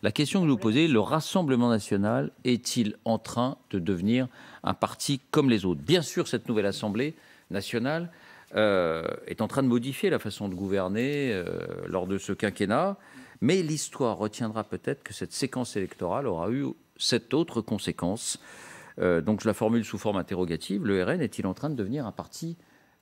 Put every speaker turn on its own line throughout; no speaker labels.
La question que vous posez, le Rassemblement national est-il en train de devenir un parti comme les autres? Bien sûr, cette nouvelle Assemblée nationale est en train de modifier la façon de gouverner lors de ce quinquennat, mais l'histoire retiendra peut-être que cette séquence électorale aura eu cette autre conséquence. Donc je la formule sous forme interrogative. Le RN est-il en train de devenir un parti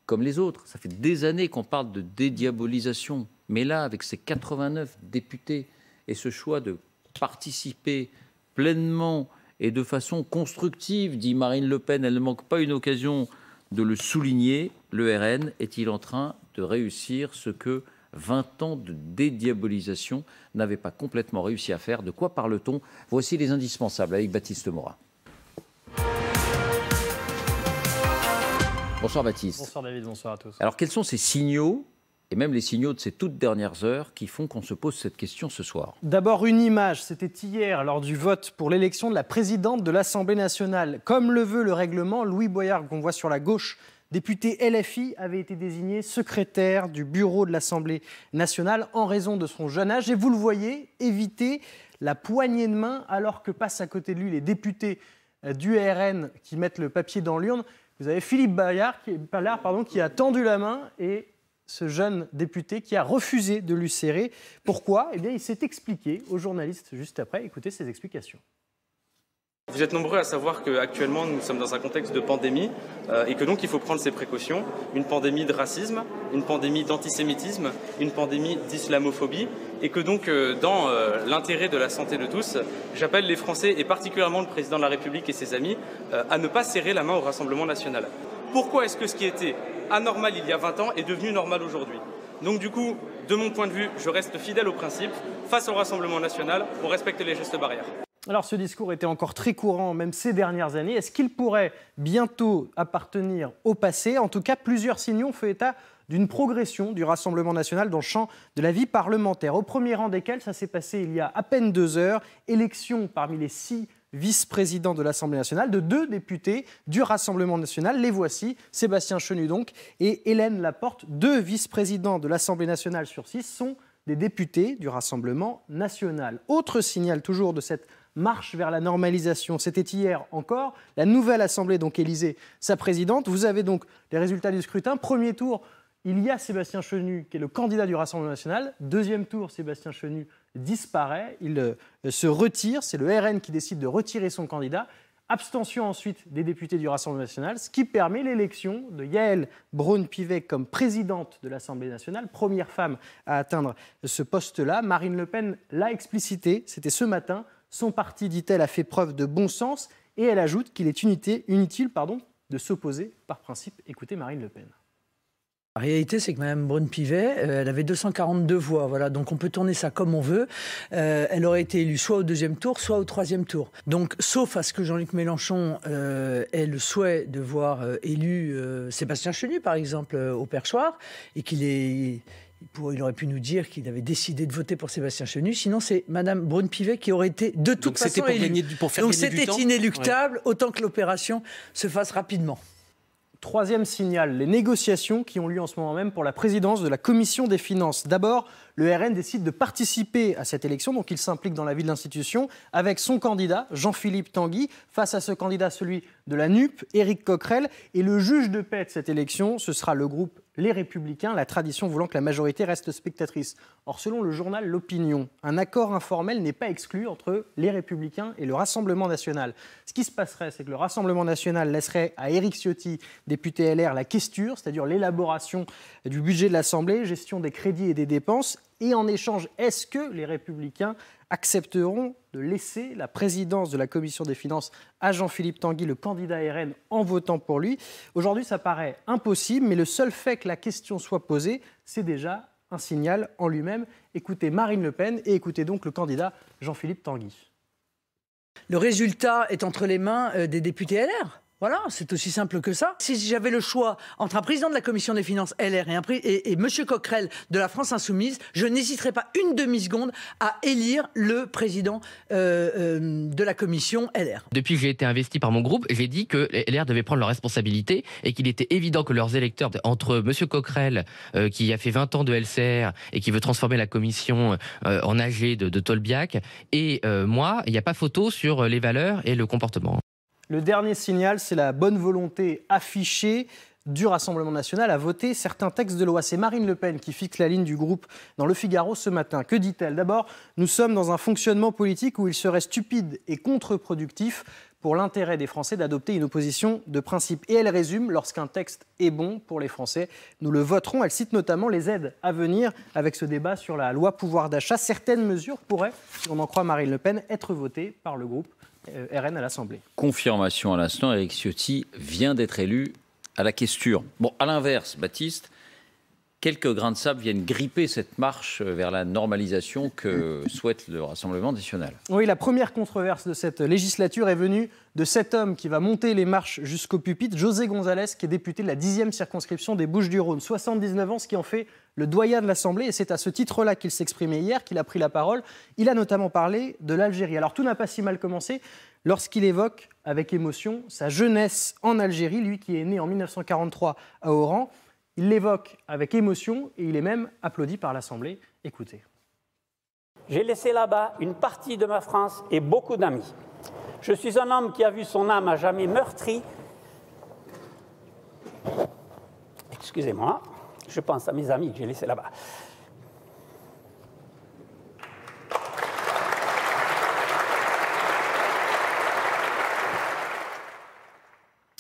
comme les autres? Ça fait des années qu'on parle de dédiabolisation, mais là, avec ces 89 députés et ce choix de participer pleinement et de façon constructive, dit Marine Le Pen, elle ne manque pas une occasion de le souligner, le RN est-il en train de réussir ce que 20 ans de dédiabolisation n'avaient pas complètement réussi à faire? De quoi parle-t-on? Voici les indispensables avec Baptiste Morin. Bonsoir Baptiste.
Bonsoir David, bonsoir à tous.
Alors quels sont ces signaux, et même les signaux de ces toutes dernières heures, qui font qu'on se pose cette question ce soir?
D'abord une image, c'était hier lors du vote pour l'élection de la présidente de l'Assemblée nationale. Comme le veut le règlement, Louis Boyard, qu'on voit sur la gauche, député LFI, avait été désigné secrétaire du bureau de l'Assemblée nationale en raison de son jeune âge. Et vous le voyez, éviter la poignée de main alors que passent à côté de lui les députés du RN qui mettent le papier dans l'urne. Vous avez Philippe Ballard qui a tendu la main et ce jeune député qui a refusé de lui serrer. Pourquoi? Eh bien, il s'est expliqué aux journalistes juste après. Écoutez ses explications.
Vous êtes nombreux à savoir qu'actuellement nous sommes dans un contexte de pandémie et que donc il faut prendre ses précautions. Une pandémie de racisme, une pandémie d'antisémitisme, une pandémie d'islamophobie et que donc dans l'intérêt de la santé de tous, j'appelle les Français et particulièrement le président de la République et ses amis à ne pas serrer la main au Rassemblement national. Pourquoi est-ce que ce qui était anormal il y a 20 ans est devenu normal aujourd'hui? Donc du coup, de mon point de vue, je reste fidèle au principe. Face au Rassemblement national, on respecte les gestes barrières.
Alors ce discours était encore très courant, même ces dernières années. Est-ce qu'il pourrait bientôt appartenir au passé? En tout cas, plusieurs signaux font état d'une progression du Rassemblement national dans le champ de la vie parlementaire. Au premier rang desquels, ça s'est passé il y a à peine 2 heures, élection parmi les 6 vice-présidents de l'Assemblée nationale, de 2 députés du Rassemblement national. Les voici, Sébastien Chenu donc et Hélène Laporte, 2 vice-présidents de l'Assemblée nationale sur 6 sont des députés du Rassemblement national. Autre signal toujours de cette marche vers la normalisation. C'était hier encore. La nouvelle Assemblée donc élisait sa présidente. Vous avez donc les résultats du scrutin. Premier tour, il y a Sébastien Chenu qui est le candidat du Rassemblement national. Deuxième tour, Sébastien Chenu disparaît. Il se retire. C'est le RN qui décide de retirer son candidat. Abstention ensuite des députés du Rassemblement national, ce qui permet l'élection de Yaël Braun-Pivet comme présidente de l'Assemblée nationale, première femme à atteindre ce poste-là. Marine Le Pen l'a explicité, c'était ce matin. Son parti, dit-elle, a fait preuve de bon sens et elle ajoute qu'il est inutile de s'opposer par principe. Écoutez Marine Le Pen.
La réalité, c'est que Mme Braun-Pivet, elle avait 242 voix, voilà, donc on peut tourner ça comme on veut. Elle aurait été élue soit au 2e tour, soit au 3e tour. Donc, sauf à ce que Jean-Luc Mélenchon ait le souhait de voir élu Sébastien Chenu, par exemple, au Perchoir, et il aurait pu nous dire qu'il avait décidé de voter pour Sébastien Chenu. Sinon, c'est Mme Braun-Pivet qui aurait été de toute façon élue. Donc c'était inéluctable, autant que l'opération se fasse rapidement.
Troisième signal, les négociations qui ont lieu en ce moment même pour la présidence de la Commission des finances. D'abord, le RN décide de participer à cette élection, donc il s'implique dans la vie de l'institution, avec son candidat, Jean-Philippe Tanguy. Face à ce candidat, celui de la NUP, Éric Coquerel. Et le juge de paix de cette élection, ce sera le groupe Les Républicains, la tradition voulant que la majorité reste spectatrice. Or, selon le journal L'Opinion, un accord informel n'est pas exclu entre les Républicains et le Rassemblement national. Ce qui se passerait, c'est que le Rassemblement national laisserait à Éric Ciotti, député LR, la questure, c'est-à-dire l'élaboration du budget de l'Assemblée, gestion des crédits et des dépenses. Et en échange, est-ce que les Républicains accepteront de laisser la présidence de la Commission des finances à Jean-Philippe Tanguy, le candidat RN, en votant pour lui? Aujourd'hui, ça paraît impossible, mais le seul fait que la question soit posée, c'est déjà un signal en lui-même. Écoutez Marine Le Pen et écoutez donc le candidat Jean-Philippe Tanguy.
Le résultat est entre les mains des députés LR. Voilà, c'est aussi simple que ça. Si j'avais le choix entre un président de la Commission des finances LR et M. Coquerel de la France Insoumise, je n'hésiterais pas une demi-seconde à élire le président de la Commission LR.
Depuis que j'ai été investi par mon groupe, j'ai dit que les LR devaient prendre leurs responsabilités et qu'il était évident que leurs électeurs, entre M. Coquerel, qui a fait 20 ans de LCR et qui veut transformer la Commission en AG de Tolbiac, et moi, il n'y a pas photo sur les valeurs et le comportement.
Le dernier signal, c'est la bonne volonté affichée du Rassemblement national à voter certains textes de loi. C'est Marine Le Pen qui fixe la ligne du groupe dans Le Figaro ce matin. Que dit-elle? D'abord, nous sommes dans un fonctionnement politique où il serait stupide et contre-productif pour l'intérêt des Français d'adopter une opposition de principe. Et elle résume, lorsqu'un texte est bon pour les Français, nous le voterons. Elle cite notamment les aides à venir avec ce débat sur la loi pouvoir d'achat. Certaines mesures pourraient, si on en croit Marine Le Pen, être votées par le groupe RN à l'Assemblée.
Confirmation à l'instant, Éric Ciotti vient d'être élu à la questure. Bon, à l'inverse, Baptiste, quelques grains de sable viennent gripper cette marche vers la normalisation que souhaite le Rassemblement national. Oui, la première controverse de cette législature est venue de cet homme qui va monter les marches jusqu'au pupitre, José González, qui est député de la 10e circonscription des Bouches-du-Rhône. 79 ans, ce qui en fait le doyen de l'Assemblée. Et c'est à ce titre-là qu'il s'exprimait hier, qu'il a pris la parole. Il a notamment parlé de l'Algérie. Alors tout n'a pas si mal commencé lorsqu'il évoque avec émotion sa jeunesse en Algérie, lui qui est né en 1943 à Oran. Il l'évoque avec émotion et il est même applaudi par l'Assemblée. Écoutez.
J'ai laissé là-bas une partie de ma France et beaucoup d'amis. Je suis un homme qui a vu son âme à jamais meurtrie. Excusez-moi, je pense à mes amis que j'ai laissés là-bas.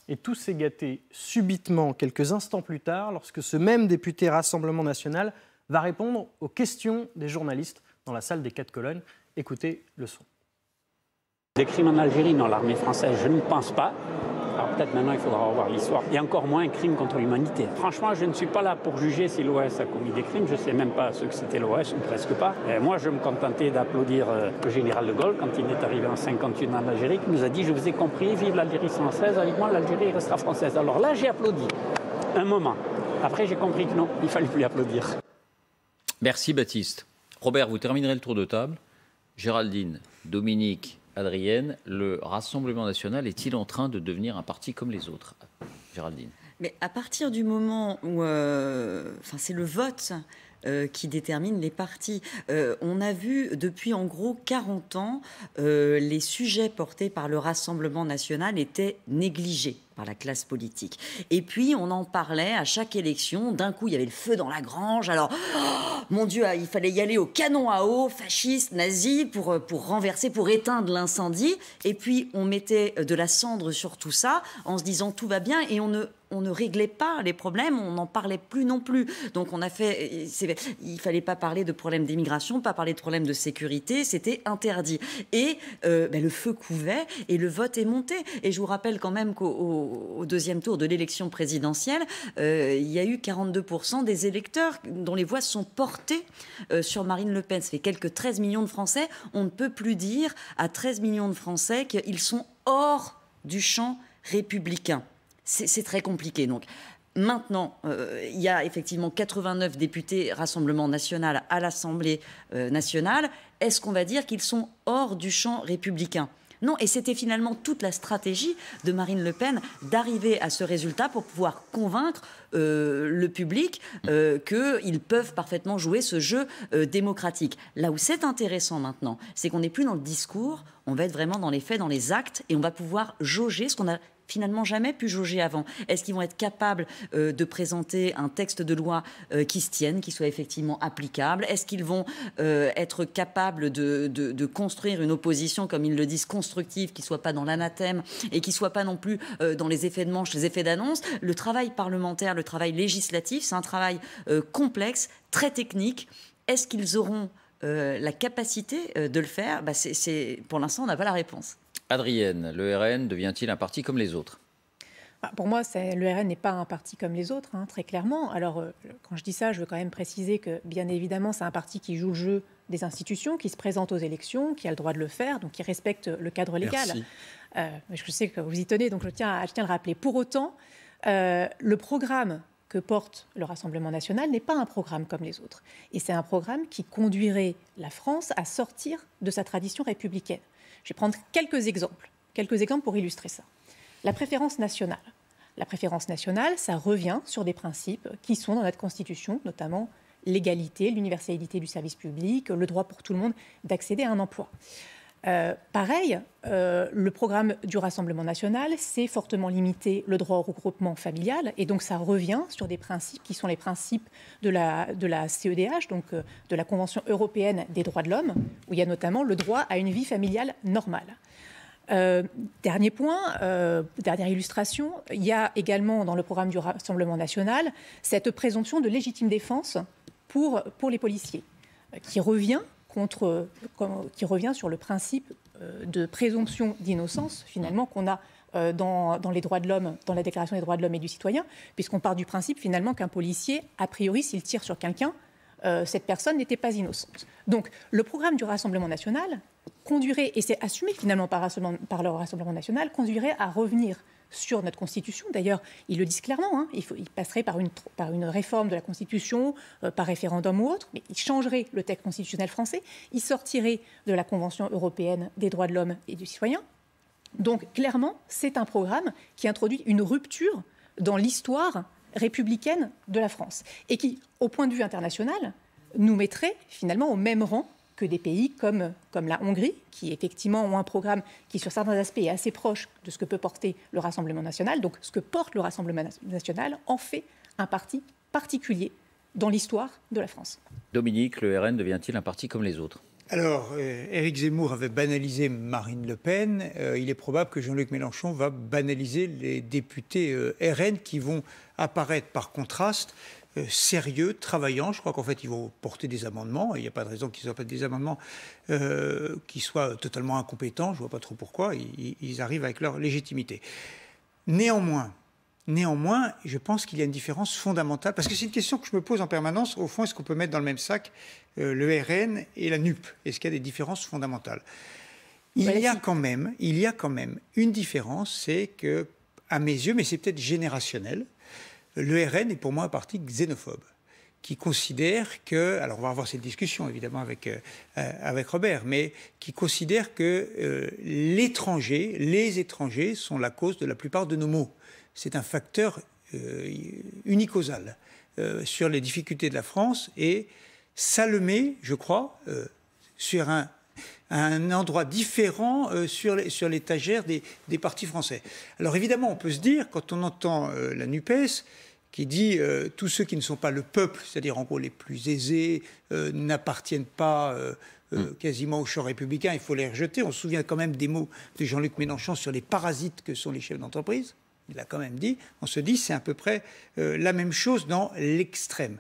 Et tout s'est gâté subitement quelques instants plus tard lorsque ce même député Rassemblement national va répondre aux questions des journalistes dans la salle des 4 colonnes. Écoutez le son.
Des crimes en Algérie dans l'armée française, je ne pense pas. Alors peut-être maintenant il faudra revoir l'histoire. Et encore moins un crime contre l'humanité. Franchement, je ne suis pas là pour juger si l'OS a commis des crimes. Je ne sais même pas ce que c'était l'OS, ou presque pas. Et moi, je me contentais d'applaudir le général de Gaulle quand il est arrivé en 1951 en Algérie, qui nous a dit « Je vous ai compris, vive l'Algérie française, avec moi l'Algérie restera française ». Alors là, j'ai applaudi un moment. Après, j'ai compris que non, il ne fallait plus applaudir.
Merci Baptiste. Robert, vous terminerez le tour de table. Géraldine, Dominique, Adrienne, le Rassemblement national est-il en train de devenir un parti comme les autres? Géraldine.
Mais à partir du moment où c'est le vote qui détermine les partis. On a vu depuis en gros 40 ans, les sujets portés par le Rassemblement national étaient négligés par la classe politique. Et puis, on en parlait à chaque élection. D'un coup, il y avait le feu dans la grange. Alors, mon Dieu, il fallait y aller au canon à eau, fasciste, nazi, pour renverser, pour éteindre l'incendie. Et puis, on mettait de la cendre sur tout ça en se disant tout va bien et on ne réglait pas les problèmes, on n'en parlait plus non plus. Donc, il fallait pas parler de problèmes d'immigration, pas parler de problèmes de sécurité, c'était interdit. Et le feu couvait et le vote est monté. Et je vous rappelle quand même qu'au deuxième tour de l'élection présidentielle, il y a eu 42% des électeurs dont les voix sont portées sur Marine Le Pen. Ça fait quelques 13 millions de Français. On ne peut plus dire à 13 millions de Français qu'ils sont hors du champ républicain. C'est très compliqué. Donc, maintenant, il y a effectivement 89 députés Rassemblement national à l'Assemblée nationale. Est-ce qu'on va dire qu'ils sont hors du champ républicain ? Non, et c'était finalement toute la stratégie de Marine Le Pen d'arriver à ce résultat pour pouvoir convaincre le public qu'ils peuvent parfaitement jouer ce jeu démocratique. Là où c'est intéressant maintenant, c'est qu'on n'est plus dans le discours, on va être vraiment dans les faits, dans les actes, et on va pouvoir jauger ce qu'on a finalement jamais pu jauger avant. Est-ce qu'ils vont être capables de présenter un texte de loi qui se tienne, qui soit effectivement applicable? Est-ce qu'ils vont être capables de construire une opposition, comme ils le disent, constructive, qui ne soit pas dans l'anathème et qui ne soit pas non plus dans les effets de manche, les effets d'annonce? Le travail parlementaire, le travail législatif, c'est un travail complexe, très technique. Est-ce qu'ils auront la capacité de le faire? Pour l'instant, on n'a pas la réponse.
Adrienne, le RN devient-il un parti comme les autres?
Pour moi, le RN n'est pas un parti comme les autres, très clairement. Alors, quand je dis ça, je veux quand même préciser que, bien évidemment, c'est un parti qui joue le jeu des institutions, qui se présente aux élections, qui a le droit de le faire, donc qui respecte le cadre légal. Je sais que vous y tenez, donc je tiens à le rappeler. Pour autant, le programme que porte le Rassemblement national n'est pas un programme comme les autres. Et c'est un programme qui conduirait la France à sortir de sa tradition républicaine. Je vais prendre quelques exemples pour illustrer ça. La préférence nationale. La préférence nationale, ça revient sur des principes qui sont dans notre Constitution, notamment l'égalité, l'universalité du service public, le droit pour tout le monde d'accéder à un emploi. Pareil, le programme du Rassemblement national, c'est fortement limiter le droit au regroupement familial, et donc ça revient sur des principes qui sont les principes de la CEDH, donc de la Convention européenne des droits de l'homme, où il y a notamment le droit à une vie familiale normale. Dernier point, dernière illustration, il y a également dans le programme du Rassemblement national cette présomption de légitime défense pour les policiers, qui revient sur le principe de présomption d'innocence, finalement, qu'on a dans les droits de l'homme, dans la Déclaration des droits de l'homme et du citoyen, puisqu'on part du principe, finalement, qu'un policier, a priori, s'il tire sur quelqu'un, cette personne n'était pas innocente. Donc, le programme du Rassemblement national conduirait, et c'est assumé finalement par le Rassemblement national, conduirait à revenir sur notre Constitution. D'ailleurs, ils le disent clairement, il passerait par une réforme de la Constitution, par référendum ou autre, mais il changerait le texte constitutionnel français, il sortirait de la Convention européenne des droits de l'homme et du citoyen. Donc, clairement, c'est un programme qui introduit une rupture dans l'histoire républicaine de la France et qui, au point de vue international, nous mettrait finalement au même rang que des pays comme la Hongrie, qui effectivement ont un programme qui, sur certains aspects, est assez proche de ce que peut porter le Rassemblement national. Donc, ce que porte le Rassemblement national en fait un parti particulier dans l'histoire de la France.
Dominique, le RN devient-il un parti comme les autres ?
Alors, Éric Zemmour avait banalisé Marine Le Pen. Il est probable que Jean-Luc Mélenchon va banaliser les députés RN qui vont apparaître par contraste sérieux, travaillants. Je crois qu'en fait, ils vont porter des amendements. Il n'y a pas de raison qu'ils soient pas des amendements qui soient totalement incompétents. Je ne vois pas trop pourquoi. Ils arrivent avec leur légitimité. Néanmoins, je pense qu'il y a une différence fondamentale, parce que c'est une question que je me pose en permanence. Au fond, est-ce qu'on peut mettre dans le même sac le RN et la NUP ? Est-ce qu'il y a des différences fondamentales ? Il y a quand même une différence, c'est que, à mes yeux, mais c'est peut-être générationnel, le RN est pour moi un parti xénophobe, qui considère que, alors on va avoir cette discussion évidemment avec Robert, mais qui considère que les étrangers sont la cause de la plupart de nos maux. C'est un facteur unicausal sur les difficultés de la France, et ça le met, je crois, sur un endroit différent sur l'étagère des partis français. Alors évidemment, on peut se dire, quand on entend la NUPES, qui dit tous ceux qui ne sont pas le peuple, c'est-à-dire en gros les plus aisés, n'appartiennent pas quasiment au champ républicain, il faut les rejeter. On se souvient quand même des mots de Jean-Luc Mélenchon sur les parasites que sont les chefs d'entreprise. Il a quand même dit, on se dit, c'est à peu près la même chose dans l'extrême.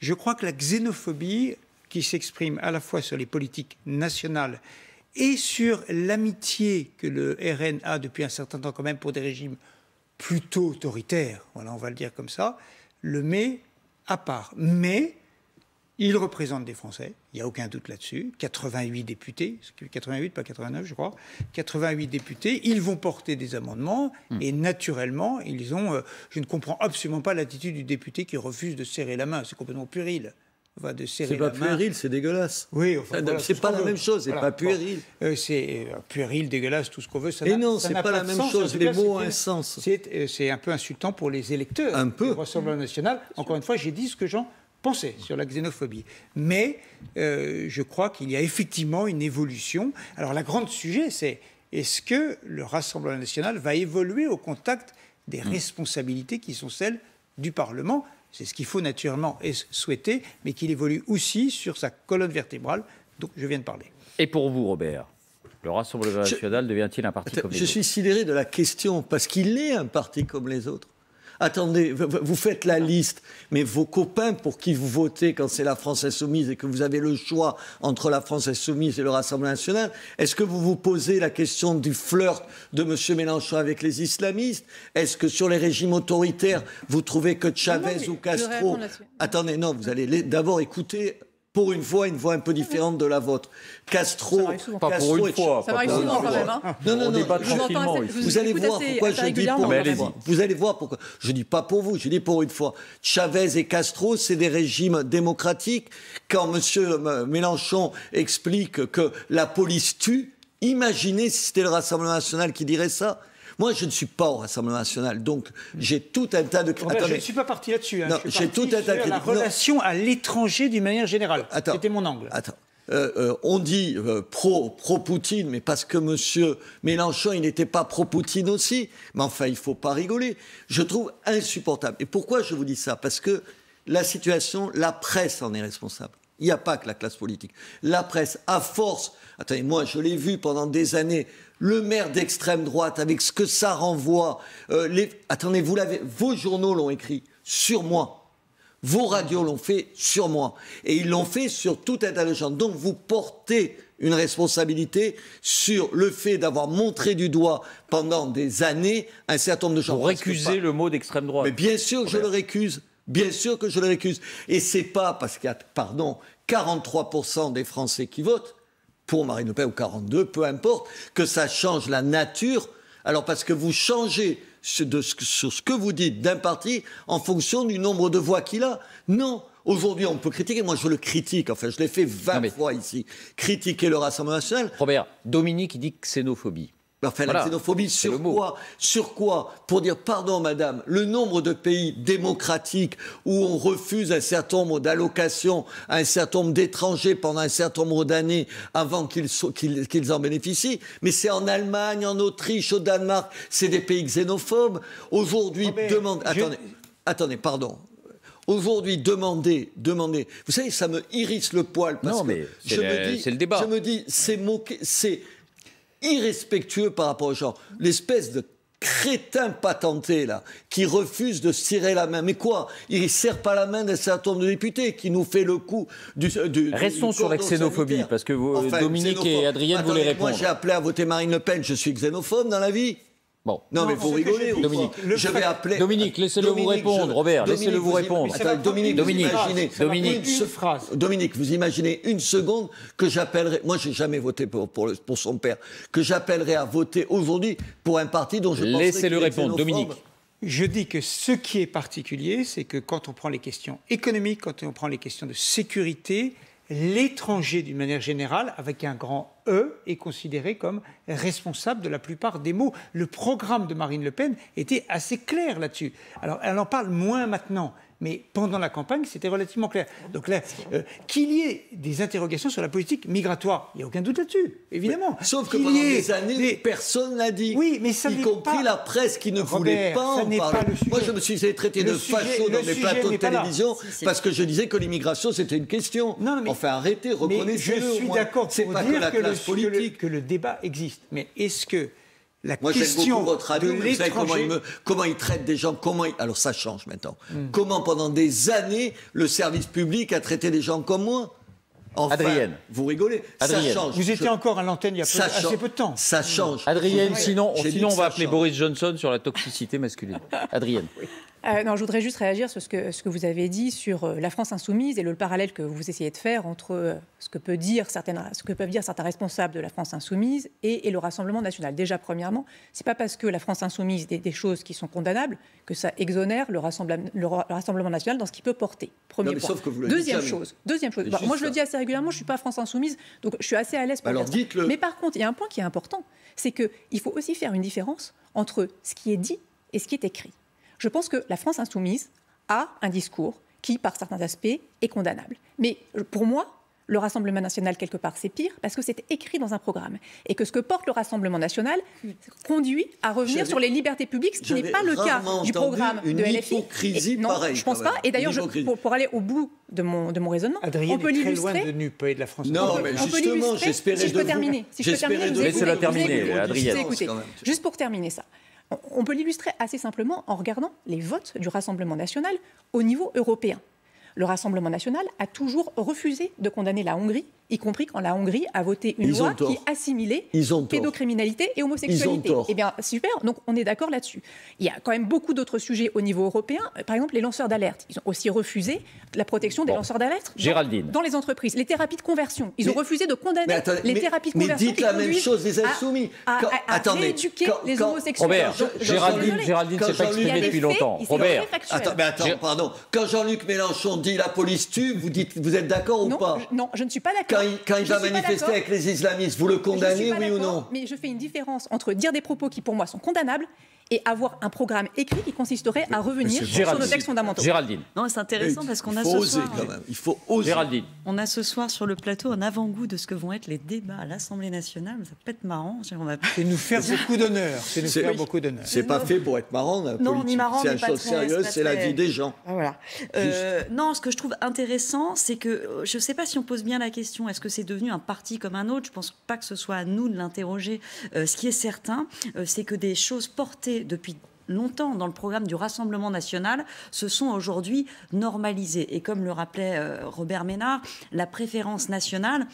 Je crois que la xénophobie qui s'exprime à la fois sur les politiques nationales et sur l'amitié que le RN a depuis un certain temps quand même pour des régimes plutôt autoritaires, voilà, on va le dire comme ça, le met à part. Mais il représente des Français, il n'y a aucun doute là-dessus, 88 députés, 88, pas 89 je crois, 88 députés, ils vont porter des amendements et naturellement, ils ont... je ne comprends absolument pas l'attitude du député qui refuse de serrer la main, c'est complètement puéril. Enfin,
c'est pas puéril, c'est dégueulasse.
Oui, enfin, voilà,
c'est pas la même chose, c'est pas puéril.
C'est puéril, dégueulasse, tout ce qu'on veut.
Et non, c'est pas la même chose, les mots ont un sens.
C'est un peu insultant pour les électeurs du Rassemblement national. Encore une fois, j'ai dit ce que j'en pensais sur la xénophobie. Mais je crois qu'il y a effectivement une évolution. Alors, le grand sujet, c'est est-ce que le Rassemblement national va évoluer au contact des responsabilités qui sont celles du Parlement ? C'est ce qu'il faut naturellement souhaiter, mais qu'il évolue aussi sur sa colonne vertébrale dont je viens de parler.
Et pour vous, Robert, le Rassemblement national devient-il un parti comme les autres ?
Je suis sidéré de la question, parce qu'il est un parti comme les autres. Attendez, vous faites la liste, mais vos copains pour qui vous votez quand c'est la France Insoumise et que vous avez le choix entre la France Insoumise et le Rassemblement national, est-ce que vous vous posez la question du flirt de M. Mélenchon avec les islamistes ? Est-ce que sur les régimes autoritaires, vous trouvez que Chavez ou Castro... Attendez, non, vous allez d'abord écouter Pour une voix un peu différente de la vôtre. Castro,
pas pour une fois.
Ça m'arrive souvent quand même.
Non,
on débat tranquillement.
Vous allez voir pourquoi je dis pour une fois. Vous allez voir pourquoi. Je dis pas pour vous, je dis pour une fois. Chavez et Castro, c'est des régimes démocratiques. Quand M. Mélenchon explique que la police tue, imaginez si c'était le Rassemblement national qui dirait ça. Moi, je ne suis pas au Rassemblement national, donc j'ai tout un tas de...
Je ne suis pas parti là-dessus.
Non, j'ai tout un tas de...
La relation à l'étranger d'une manière générale. C'était mon angle.
Attends. On dit pro-Poutine, mais parce que M. Mélenchon, il n'était pas pro-Poutine aussi. Mais enfin, il ne faut pas rigoler. Je trouve insupportable. Et pourquoi je vous dis ça? Parce que la situation, la presse en est responsable. Il n'y a pas que la classe politique. La presse, à force... Attendez, moi, je l'ai vu pendant des années... Le maire d'extrême droite, avec ce que ça renvoie. Attendez, vos journaux l'ont écrit sur moi. Vos radios l'ont fait sur moi. Et ils l'ont fait sur tout un tas de gens. Donc vous portez une responsabilité sur le fait d'avoir montré du doigt pendant des années un certain nombre de gens.
Pour récuser le mot d'extrême droite.
Mais bien sûr que je le récuse. Bien sûr que je le récuse. Et c'est pas parce qu'il y a, 43% des Français qui votent pour Marine Le Pen ou 42, peu importe, que ça change la nature. Alors parce que vous changez sur ce que vous dites d'un parti en fonction du nombre de voix qu'il a. Non. Aujourd'hui, on peut critiquer. Moi, je le critique. Enfin, je l'ai fait 20 fois ici. Critiquer le Rassemblement national.
Robert, Dominique, il dit xénophobie.
Enfin, la xénophobie, sur quoi? Sur quoi? Pour dire, pardon, madame, le nombre de pays démocratiques où on refuse un certain nombre d'allocations à un certain nombre d'étrangers pendant un certain nombre d'années avant qu'ils en bénéficient. Mais c'est en Allemagne, en Autriche, au Danemark, c'est des pays xénophobes. Aujourd'hui, Attendez, pardon. Aujourd'hui, demandez. Vous savez, ça me hérisse le poil parce que c'est
le débat.
Je me dis, c'est irrespectueux par rapport aux gens. L'espèce de crétin patenté, là, qui refuse de serrer la main. Mais quoi? Il ne serre pas la main d'un certain nombre de députés qui nous fait le coup du
Restons sur la xénophobie, sanitaire. Parce que Dominique et Adrienne voulaient répondre.
Moi, j'ai appelé à voter Marine Le Pen. Je suis xénophobe dans la vie.
Bon.
Non, mais vous rigolez.
Dominique,
je vais appeler.
Dominique, laissez-le vous répondre. Robert, laissez-le vous répondre.
Dominique, vous imaginez une seconde que j'appellerai. Moi, j'ai jamais voté pour son père. Que j'appellerai à voter aujourd'hui pour un parti dont je pense.
Laissez-le répondre, Dominique.
Je dis que ce qui est particulier, c'est que quand on prend les questions économiques, quand on prend les questions de sécurité, l'étranger, d'une manière générale, avec un grand E, est considéré comme responsable de la plupart des maux. Le programme de Marine Le Pen était assez clair là-dessus. Alors, elle en parle moins maintenant, mais pendant la campagne, c'était relativement clair. Donc là, qu'il y ait des interrogations sur la politique migratoire, il n'y a aucun doute là-dessus, évidemment.
Sauf que pendant des années, personne n'a dit.
Oui, mais ça
y compris la presse qui ne voulait pas en parler. Moi, je me suis traité de facho dans mes plateaux de télévision parce que je disais que l'immigration, c'était une question.
Non, mais,
enfin, arrêtez, reconnaissez-le.
Je suis d'accord pour dire
que
le débat existe. Mais est-ce que la
Moi,
question
j'aime beaucoup votre radio,
de
vous savez
l'étranger...
comment il traite des gens, alors ça change maintenant. Comment pendant des années, le service public a traité des gens comme moi? Enfin,
Adrienne.
Vous rigolez.
Adrienne.
Ça change.
Vous étiez encore à l'antenne il y a assez peu de temps.
Ça change.
Adrienne, sinon on va appeler Boris Johnson sur la toxicité masculine. Adrienne.
Non, je voudrais juste réagir sur ce que vous avez dit sur la France insoumise et le parallèle que vous essayez de faire entre ce que peuvent dire certains responsables de la France insoumise et le Rassemblement national. Déjà, premièrement, c'est pas parce que la France insoumise dit des choses qui sont condamnables que ça exonère le Rassemblement national dans ce qu'il peut porter. Premier point.
Sauf que vous le
Deuxième chose. Moi, je le dis assez régulièrement, je suis pas France insoumise, donc je suis assez à l'aise pour dire ça.
Dites-le.
Mais par contre, il y a un point qui est important, c'est qu'il faut aussi faire une différence entre ce qui est dit et ce qui est écrit. Je pense que la France insoumise a un discours qui, par certains aspects, est condamnable. Mais pour moi, le Rassemblement national, quelque part, c'est pire parce que c'est écrit dans un programme. Et que ce que porte le Rassemblement national conduit à revenir sur les libertés publiques, ce qui n'est pas le cas du programme de LFI.
Non,
je ne pense pas. Et d'ailleurs, pour aller au bout de mon raisonnement,
Adrienne
on peut l'illustrer.
Très loin de NUPE de la France.
Non, mais justement, j'espérais
si je peux terminer.
Laissez-la terminer, Adrienne.
Juste pour terminer ça. On peut l'illustrer assez simplement en regardant les votes du Rassemblement national au niveau européen. Le Rassemblement national a toujours refusé de condamner la Hongrie y compris quand la Hongrie a voté une loi qui assimilait pédocriminalité et homosexualité. Eh bien, super, donc on est d'accord là-dessus. Il y a quand même beaucoup d'autres sujets au niveau européen. Par exemple, les lanceurs d'alerte. Ils ont aussi refusé la protection des lanceurs d'alerte dans les entreprises. Les thérapies de conversion. Ils ont refusé de condamner les thérapies de conversion.
Mais dites la même chose des insoumis.
À rééduquer les homosexuels.
Robert, Géraldine s'est pas exprimée depuis longtemps.
Robert, attends, pardon. Quand Jean-Luc Mélenchon dit la police tue, vous êtes d'accord ou pas?
Non, je ne suis pas d'accord.
Quand il va manifester avec les islamistes, vous le condamnez, oui ou non?
Mais je fais une différence entre dire des propos qui, pour moi, sont condamnables et avoir un programme écrit qui consisterait à revenir sur nos textes fondamentaux.
Géraldine.
Non, c'est intéressant parce qu'on a ce soir...
Il faut oser.
Géraldine.
On a ce soir sur le plateau un avant-goût de ce que vont être les débats à l'Assemblée nationale. Ça peut être marrant.
C'est nous faire beaucoup d'honneur.
C'est pas fait pour être marrant, la
politique. Ni marrant,
c'est une chose sérieuse, c'est la vie des gens.
Voilà. Non, ce que je trouve intéressant, c'est que je ne sais pas si on pose bien la question, est-ce que c'est devenu un parti comme un autre? Je ne pense pas que ce soit à nous de l'interroger. Ce qui est certain, c'est que des choses portées depuis longtemps dans le programme du Rassemblement national se sont aujourd'hui normalisées. Et comme le rappelait Robert Ménard, la préférence nationale,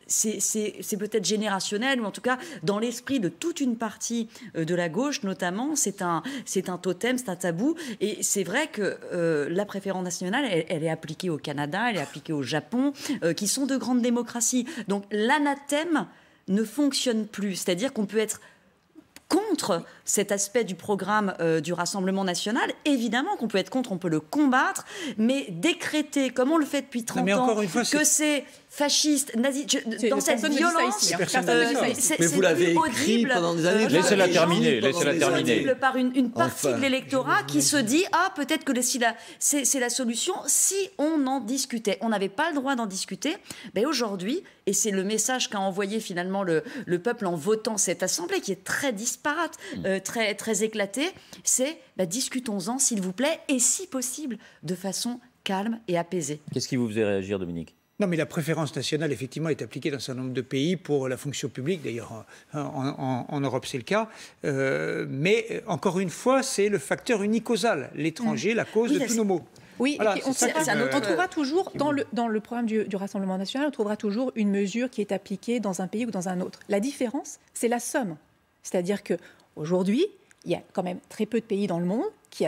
c'est peut-être générationnel, ou en tout cas dans l'esprit de toute une partie de la gauche notamment, c'est un totem, c'est un tabou. Et c'est vrai que la préférence nationale, elle est appliquée au Canada, elle est appliquée au Japon, qui sont de grandes démocraties. Donc l'anathème ne fonctionne plus. C'est-à-dire qu'on peut être contre cet aspect du programme du Rassemblement national. Évidemment qu'on peut être contre, on peut le combattre, mais décréter, comme on le fait depuis 30 ans, que c'est fasciste, nazi, dans cette violence,
mais vous l'avez écrit pendant des années.
Laissez-la terminer.
Par une partie de l'électorat qui se dit peut-être que c'est la solution si on en discutait. On n'avait pas le droit d'en discuter. Mais aujourd'hui, et c'est le message qu'a envoyé finalement le peuple en votant cette assemblée, qui est très disparate, très, très éclatée, c'est discutons-en s'il vous plaît, et si possible de façon calme et apaisée.
Qu'est-ce qui vous faisait réagir, Dominique ?
Non, mais la préférence nationale, effectivement, est appliquée dans un certain nombre de pays pour la fonction publique. D'ailleurs, en Europe, c'est le cas. Mais, encore une fois, c'est le facteur unicausal. L'étranger, la cause de tous nos maux.
Oui, voilà, on trouvera toujours, dans le programme du Rassemblement national, on trouvera toujours une mesure qui est appliquée dans un pays ou dans un autre. La différence, c'est la somme. C'est-à-dire qu'aujourd'hui, il y a quand même très peu de pays dans le monde qui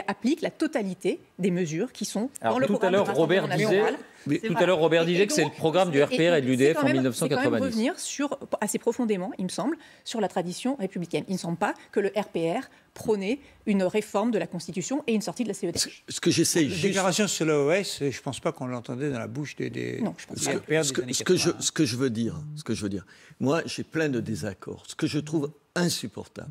appliquent la totalité des mesures qui sont dans le programme du Rassemblement national.
Tout à l'heure, Robert disait que c'est le programme du RPR et de l'UDF en 1990. C'est quand même
revenir assez profondément, il me semble, sur la tradition républicaine. Il ne semble pas que le RPR prônait une réforme de la Constitution et une sortie de la CEDH.
Ce que j'essaye juste...
Déclaration sur l'OS, je ne pense pas qu'on l'entendait dans la bouche des
non, je pense
RPR
ce que je veux dire, moi, j'ai plein de désaccords. Ce que je trouve insupportable,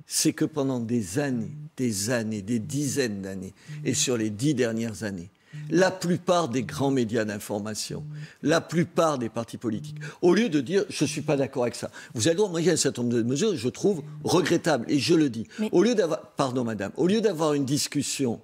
c'est que pendant des années, des dizaines d'années, et sur les 10 dernières années, la plupart des grands médias d'information, la plupart des partis politiques, au lieu de dire « je ne suis pas d'accord avec ça », vous avez le droit, moi il y a un certain nombre de mesures que je trouve regrettables, et je le dis. Au lieu d'avoir une discussion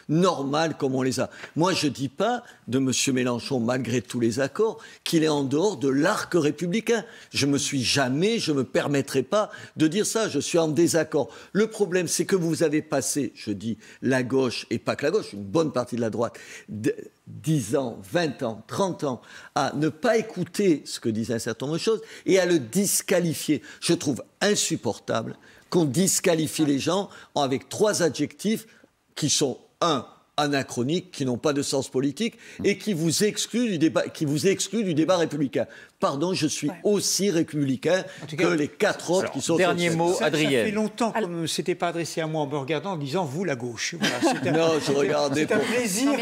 normale comme on les a. Moi, je ne dis pas de M. Mélenchon, malgré tous les accords, qu'il est en dehors de l'arc républicain. Je me permettrai pas de dire ça. Je suis en désaccord. Le problème, c'est que vous avez passé, je dis, la gauche, et pas que la gauche, une bonne partie de la droite, 10 ans, 20 ans, 30 ans, à ne pas écouter ce que disent un certain nombre de choses et à le disqualifier. Je trouve insupportable qu'on disqualifie les gens avec 3 adjectifs qui sont, anachroniques, qui n'ont pas de sens politique et qui vous excluent du débat républicain. Pardon, je suis aussi républicain que les 4 autres qui sont...
Dernier mot, Adrien.
Ça fait longtemps qu'on ne s'était pas adressé à moi en me regardant en disant « vous, la gauche ». Voilà,
non, je regardais
c'est un plaisir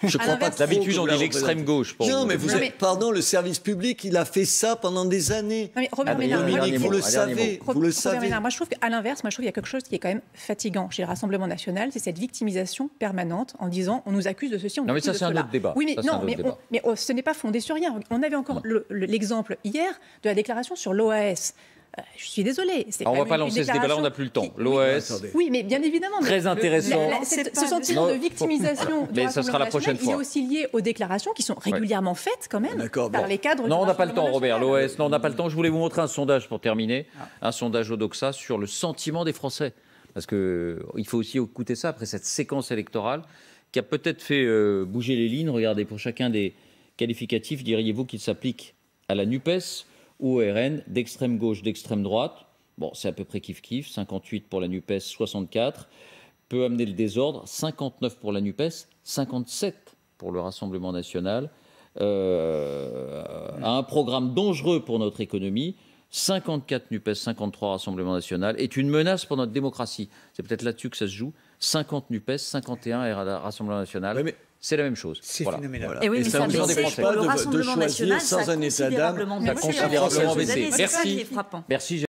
que
je crois pas que
d'habitude, on dit l'extrême gauche.
Non, mais pardon, le service public, il a fait ça pendant des années.
Non, mais Robert
Dominique, vous le savez.
Moi, je trouve qu'à l'inverse, il y a quelque chose qui est quand même fatigant chez le Rassemblement national, c'est cette victimisation permanente en disant « on nous accuse de ceci, on nous accuse de cela ».
Non, mais ça, c'est un autre débat.
Oui, mais ce n'est pas fondé sur rien. On avait encore l'exemple hier de la déclaration sur l'OAS. Je suis désolée.
On ne va pas lancer ce débat-là, on n'a plus le temps. L'OAS.
Oui, mais bien évidemment.
Très intéressant.
Ce sentiment de victimisation du Rassemblement national, il est aussi lié aux déclarations qui sont régulièrement faites quand même par les cadres.
Non, on n'a pas le temps, Robert. L'OAS, non, on n'a pas le temps. Je voulais vous montrer un sondage pour terminer, un sondage Odoxa sur le sentiment des Français, parce que il faut aussi écouter ça après cette séquence électorale qui a peut-être fait bouger les lignes. Regardez, pour chacun des qualificatif diriez-vous qu'il s'applique à la NUPES ou au RN, d'extrême gauche, d'extrême droite? Bon, c'est à peu près kiff-kiff, 58 pour la NUPES, 64. Peut amener le désordre, 59 pour la NUPES, 57 pour le Rassemblement national. À un programme dangereux pour notre économie, 54 NUPES, 53 Rassemblement national, est une menace pour notre démocratie. C'est peut-être là-dessus que ça se joue. 50 NUPES, 51 Rassemblement national. Oui, mais c'est la même chose.
C'est phénoménal.
Voilà.
Et oui, mais
ça
ça
n'empêche pas de choisir sans un état d'âme.
considérablement
Ça a considérablement baissé.
C'est ça qui est frappant.
Merci.